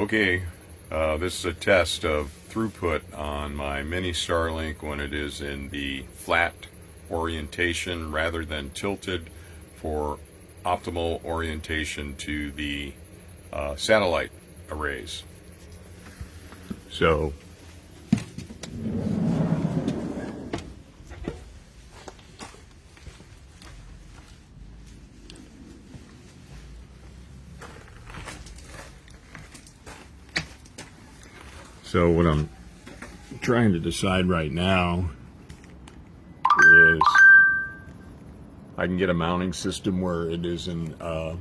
Okay, this is a test of throughput on my mini Starlink when it is in the flat orientation rather than tilted for optimal orientation to the satellite arrays. So what I'm trying to decide right now is I can get a mounting system where it is in a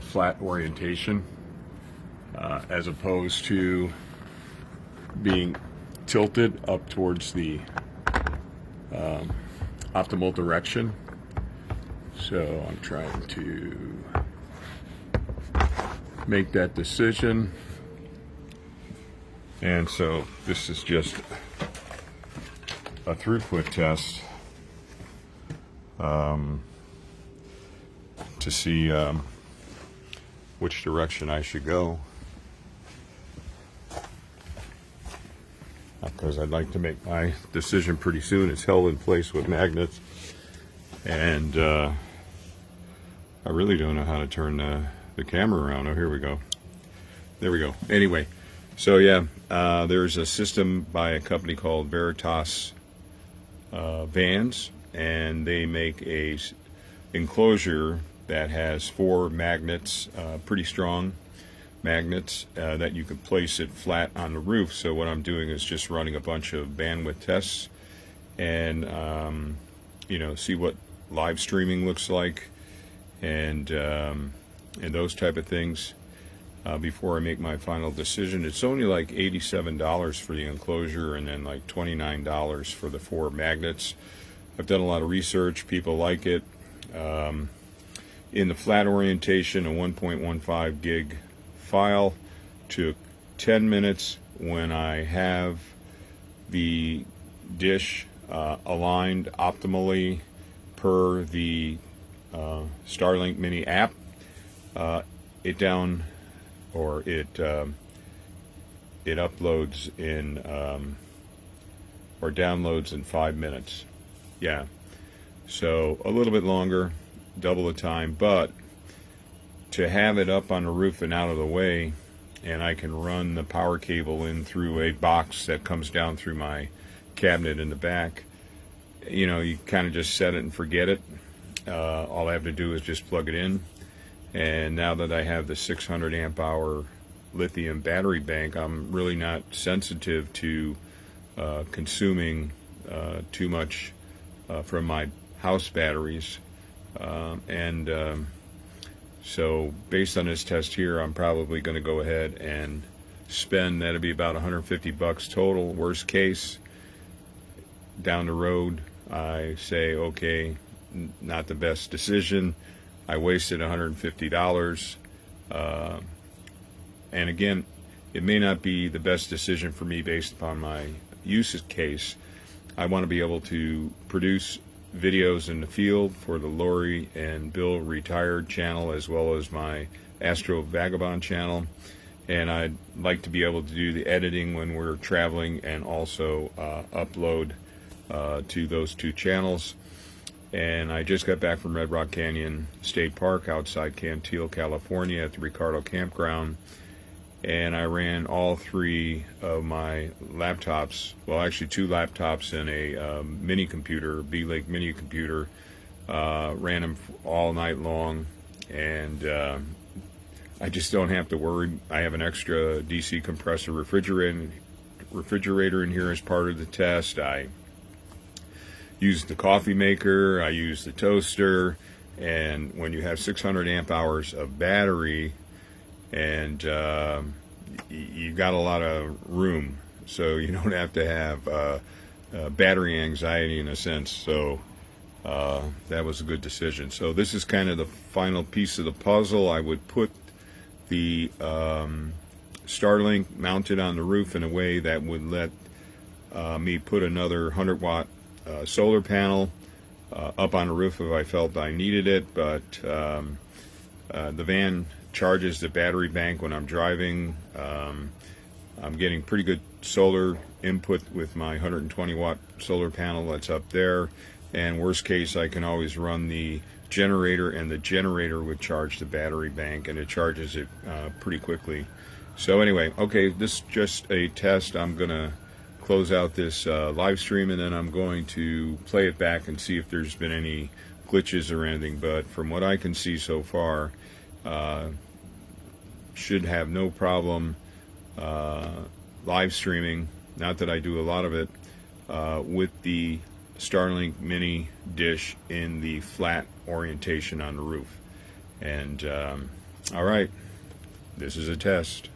flat orientation as opposed to being tilted up towards the optimal direction. So I'm trying to make that decision. And so this is just a throughput test to see which direction I should go, because I'd like to make my decision pretty soon. It's held in place with magnets, and I really don't know how to turn the camera around. Oh, here we go. There we go. Anyway, so yeah, there's a system by a company called Veritas Vans, and they make a enclosure that has 4 magnets, pretty strong magnets, that you can place it flat on the roof. So what I'm doing is just running a bunch of bandwidth tests and see what live streaming looks like, and those type of things. Before I make my final decision. It's only like $87 for the enclosure and then like $29 for the 4 magnets. I've done a lot of research. People like it. In the flat orientation, a 1.15 gig file took 10 minutes when I have the dish aligned optimally per the Starlink Mini app. It uploads in or downloads in 5 minutes. Yeah, so a little bit longer, double the time, but to have it up on the roof and out of the way, and I can run the power cable in through a box that comes down through my cabinet in the back. You kind of just set it and forget it. All I have to do is just plug it in. And now that I have the 600 amp hour lithium battery bank, I'm really not sensitive to consuming too much from my house batteries. So based on this test here, I'm probably going to go ahead and spend, that'll be about $150 total. Worst case, down the road, I say, okay, not the best decision. I wasted $150, and again, it may not be the best decision for me based upon my use case. I want to be able to produce videos in the field for the Lori and Bill Retired channel, as well as my Astro Vagabond channel, and I'd like to be able to do the editing when we're traveling and also upload to those 2 channels. And I just got back from Red Rock Canyon State Park outside Cantil, California at the Ricardo Campground, and I ran all 3 of my laptops, well actually 2 laptops and a mini computer, B-Link mini computer, ran them all night long, and I just don't have to worry. I have an extra DC compressor refrigerator in here as part of the test. I used the coffee maker, I used the toaster, and when you have 600 amp hours of battery and you got a lot of room, so you don't have to have battery anxiety in a sense. So that was a good decision. So this is kind of the final piece of the puzzle. I would put the Starlink mounted on the roof in a way that would let me put another 100 watt solar panel up on the roof if I felt I needed it, but the van charges the battery bank when I'm driving. I'm getting pretty good solar input with my 120 watt solar panel that's up there, and worst case I can always run the generator, and the generator would charge the battery bank, and it charges it pretty quickly. So anyway, okay, this is just a test. I'm gonna close out this live stream, and then I'm going to play it back and see if there's been any glitches or anything. But from what I can see so far, should have no problem live streaming, not that I do a lot of it, with the Starlink Mini dish in the flat orientation on the roof. And all right, this is a test.